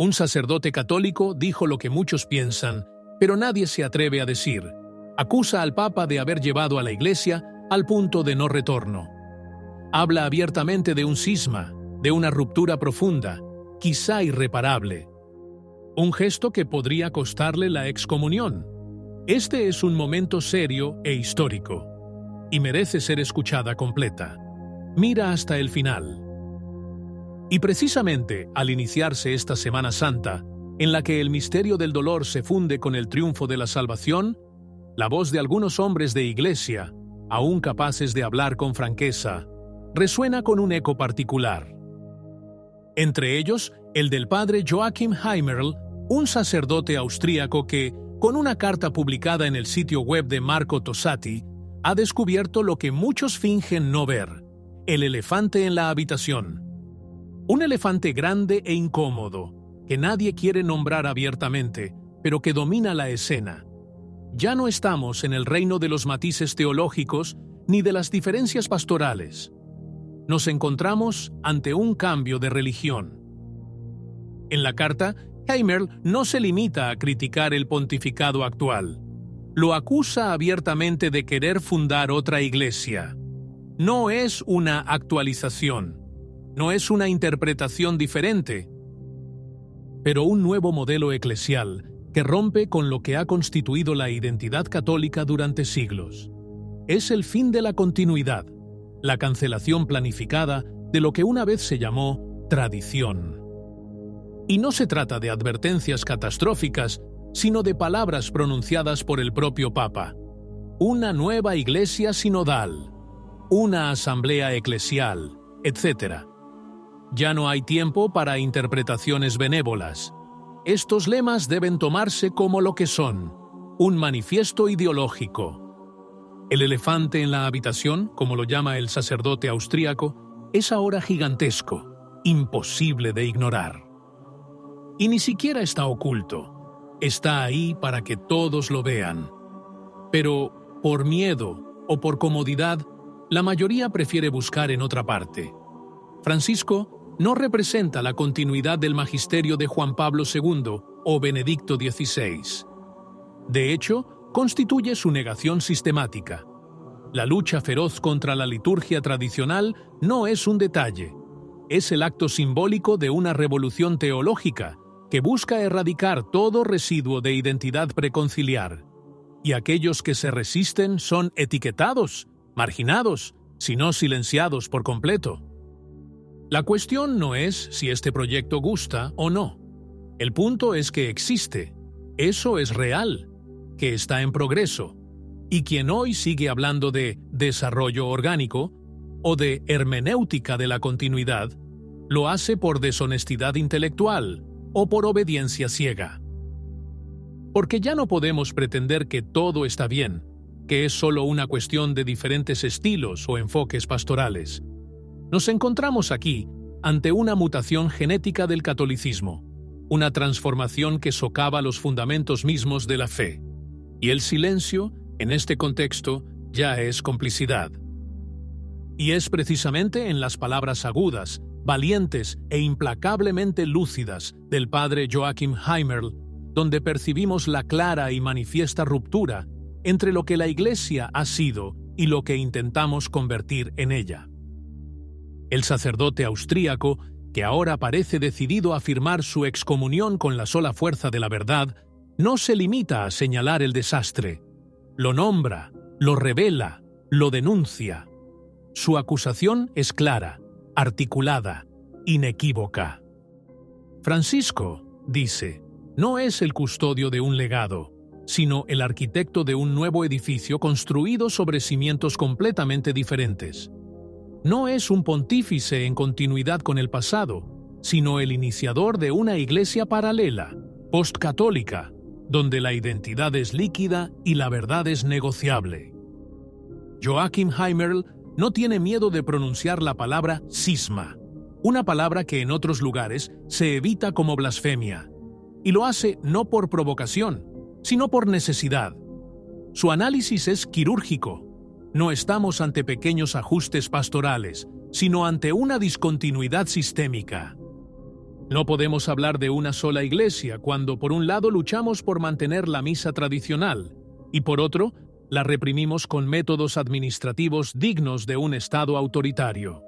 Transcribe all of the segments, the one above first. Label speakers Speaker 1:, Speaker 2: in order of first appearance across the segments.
Speaker 1: Un sacerdote católico dijo lo que muchos piensan, pero nadie se atreve a decir. Acusa al Papa de haber llevado a la Iglesia al punto de no retorno. Habla abiertamente de un cisma, de una ruptura profunda, quizá irreparable. Un gesto que podría costarle la excomunión. Este es un momento serio e histórico, y merece ser escuchada completa. Mira hasta el final. Y precisamente al iniciarse esta Semana Santa, en la que el misterio del dolor se funde con el triunfo de la salvación, la voz de algunos hombres de Iglesia, aún capaces de hablar con franqueza, resuena con un eco particular. Entre ellos, el del padre Joachim Heimerl, un sacerdote austríaco que, con una carta publicada en el sitio web de Marco Tosatti, ha descubierto lo que muchos fingen no ver: el elefante en la habitación. Un elefante grande e incómodo, que nadie quiere nombrar abiertamente, pero que domina la escena. Ya no estamos en el reino de los matices teológicos ni de las diferencias pastorales. Nos encontramos ante un cambio de religión. En la carta, Heimerl no se limita a criticar el pontificado actual. Lo acusa abiertamente de querer fundar otra iglesia. No es una actualización, no es una interpretación diferente, pero un nuevo modelo eclesial que rompe con lo que ha constituido la identidad católica durante siglos. Es el fin de la continuidad, la cancelación planificada de lo que una vez se llamó tradición. Y no se trata de advertencias catastróficas, sino de palabras pronunciadas por el propio Papa. Una nueva iglesia sinodal, una asamblea eclesial, etc. Ya no hay tiempo para interpretaciones benévolas. Estos lemas deben tomarse como lo que son: un manifiesto ideológico. El elefante en la habitación, como lo llama el sacerdote austríaco, es ahora gigantesco, imposible de ignorar. Y ni siquiera está oculto. Está ahí para que todos lo vean. Pero, por miedo o por comodidad, la mayoría prefiere buscar en otra parte. Francisco no representa la continuidad del magisterio de Juan Pablo II o Benedicto XVI. De hecho, constituye su negación sistemática. La lucha feroz contra la liturgia tradicional no es un detalle. Es el acto simbólico de una revolución teológica que busca erradicar todo residuo de identidad preconciliar. Y aquellos que se resisten son etiquetados, marginados, si no silenciados por completo. La cuestión no es si este proyecto gusta o no. El punto es que existe. Eso es real, que está en progreso. Y quien hoy sigue hablando de desarrollo orgánico o de hermenéutica de la continuidad, lo hace por deshonestidad intelectual o por obediencia ciega. Porque ya no podemos pretender que todo está bien, que es solo una cuestión de diferentes estilos o enfoques pastorales. Nos encontramos aquí ante una mutación genética del catolicismo, una transformación que socava los fundamentos mismos de la fe. Y el silencio, en este contexto, ya es complicidad. Y es precisamente en las palabras agudas, valientes e implacablemente lúcidas del padre Joachim Heimerl donde percibimos la clara y manifiesta ruptura entre lo que la Iglesia ha sido y lo que intentamos convertir en ella. El sacerdote austríaco, que ahora parece decidido a afirmar su excomunión con la sola fuerza de la verdad, no se limita a señalar el desastre. Lo nombra, lo revela, lo denuncia. Su acusación es clara, articulada, inequívoca. Francisco, dice, no es el custodio de un legado, sino el arquitecto de un nuevo edificio construido sobre cimientos completamente diferentes. No es un pontífice en continuidad con el pasado, sino el iniciador de una iglesia paralela, postcatólica, donde la identidad es líquida y la verdad es negociable. Joachim Heimerl no tiene miedo de pronunciar la palabra cisma, una palabra que en otros lugares se evita como blasfemia, y lo hace no por provocación, sino por necesidad. Su análisis es quirúrgico. No estamos ante pequeños ajustes pastorales, sino ante una discontinuidad sistémica. No podemos hablar de una sola iglesia cuando por un lado luchamos por mantener la misa tradicional y por otro la reprimimos con métodos administrativos dignos de un Estado autoritario.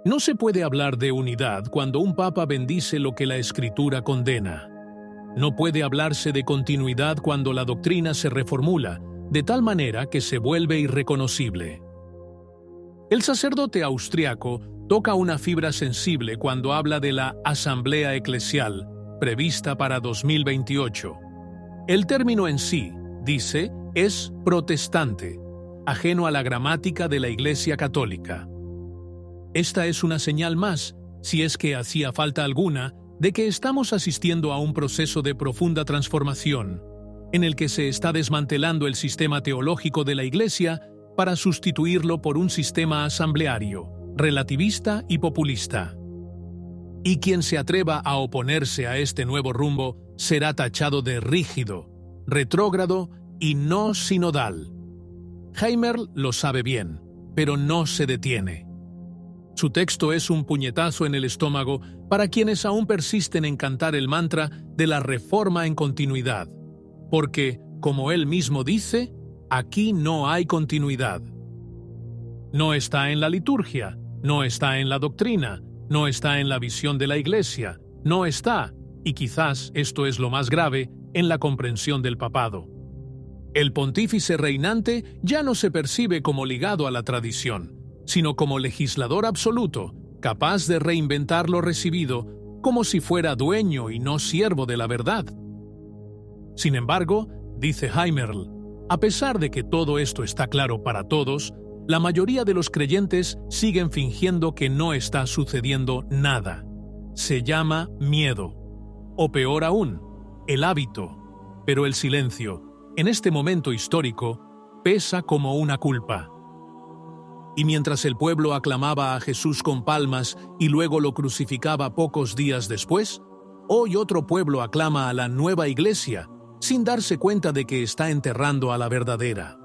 Speaker 1: No se puede hablar de unidad cuando un papa bendice lo que la Escritura condena. No puede hablarse de continuidad cuando la doctrina se reformula de tal manera que se vuelve irreconocible. El sacerdote austriaco toca una fibra sensible cuando habla de la asamblea eclesial prevista para 2028. El término en sí, dice, es protestante, ajeno a la gramática de la Iglesia Católica. Esta es una señal más, si es que hacía falta alguna, de que estamos asistiendo a un proceso de profunda transformación, en el que se está desmantelando el sistema teológico de la Iglesia para sustituirlo por un sistema asambleario, relativista y populista. Y quien se atreva a oponerse a este nuevo rumbo será tachado de rígido, retrógrado y no sinodal. Heimerl lo sabe bien, pero no se detiene. Su texto es un puñetazo en el estómago para quienes aún persisten en cantar el mantra de la reforma en continuidad, porque, como él mismo dice, aquí no hay continuidad. No está en la liturgia, no está en la doctrina, no está en la visión de la Iglesia, no está, y quizás esto es lo más grave, en la comprensión del papado. El pontífice reinante ya no se percibe como ligado a la tradición, sino como legislador absoluto, capaz de reinventar lo recibido como si fuera dueño y no siervo de la verdad. Sin embargo, dice Heimerl, a pesar de que todo esto está claro para todos, la mayoría de los creyentes siguen fingiendo que no está sucediendo nada. Se llama miedo. O peor aún, el hábito. Pero el silencio, en este momento histórico, pesa como una culpa. Y mientras el pueblo aclamaba a Jesús con palmas y luego lo crucificaba pocos días después, hoy otro pueblo aclama a la nueva iglesia, sin darse cuenta de que está enterrando a la verdadera.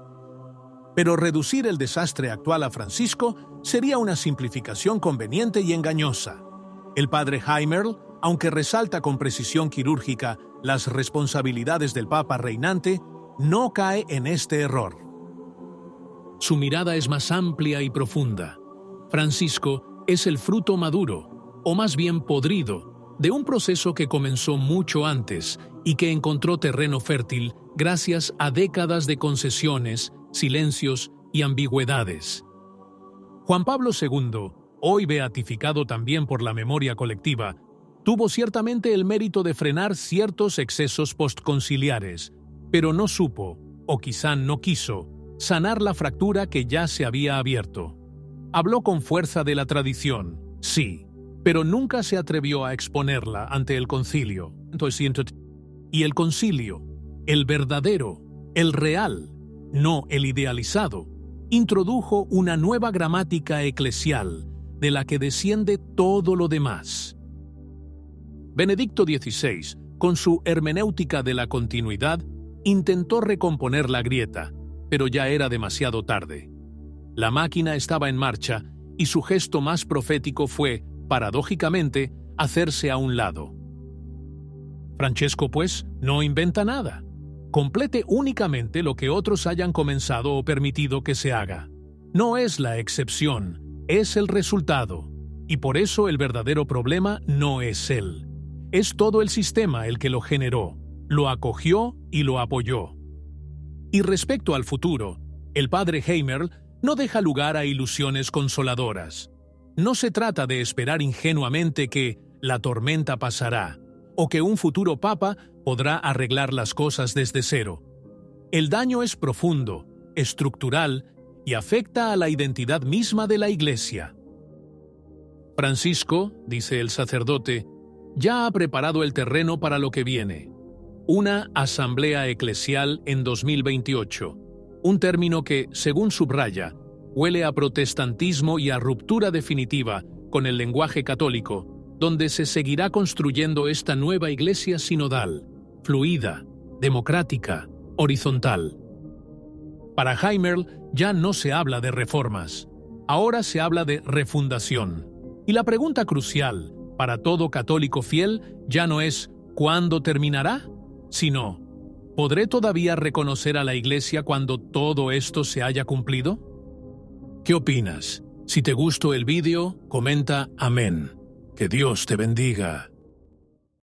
Speaker 1: Pero reducir el desastre actual a Francisco sería una simplificación conveniente y engañosa. El padre Heimerl, aunque resalta con precisión quirúrgica las responsabilidades del Papa reinante, no cae en este error. Su mirada es más amplia y profunda. Francisco es el fruto maduro, o más bien podrido, de un proceso que comenzó mucho antes y que encontró terreno fértil gracias a décadas de concesiones, silencios y ambigüedades. Juan Pablo II, hoy beatificado también por la memoria colectiva, tuvo ciertamente el mérito de frenar ciertos excesos postconciliares, pero no supo, o quizá no quiso, sanar la fractura que ya se había abierto. Habló con fuerza de la tradición, sí, pero nunca se atrevió a exponerla ante el concilio. Y el concilio, el verdadero, el real, no el idealizado, introdujo una nueva gramática eclesial de la que desciende todo lo demás. Benedicto XVI, con su hermenéutica de la continuidad, intentó recomponer la grieta, pero ya era demasiado tarde. La máquina estaba en marcha y su gesto más profético fue, paradójicamente, hacerse a un lado. Francesco, pues, no inventa nada. Complete únicamente lo que otros hayan comenzado o permitido que se haga. No es la excepción, es el resultado. Y por eso el verdadero problema no es él. Es todo el sistema el que lo generó, lo acogió y lo apoyó. Y respecto al futuro, el padre Heimerl no deja lugar a ilusiones consoladoras. No se trata de esperar ingenuamente que la tormenta pasará, o que un futuro papa podrá arreglar las cosas desde cero. El daño es profundo, estructural y afecta a la identidad misma de la Iglesia. Francisco, dice el sacerdote, ya ha preparado el terreno para lo que viene. Una asamblea eclesial en 2028, un término que, según subraya, huele a protestantismo y a ruptura definitiva con el lenguaje católico, donde se seguirá construyendo esta nueva iglesia sinodal, fluida, democrática, horizontal. Para Heimerl ya no se habla de reformas, ahora se habla de refundación. Y la pregunta crucial, para todo católico fiel ya no es ¿cuándo terminará?, sino ¿podré todavía reconocer a la Iglesia cuando todo esto se haya cumplido? ¿Qué opinas? Si te gustó el vídeo, comenta amén. Que Dios te bendiga.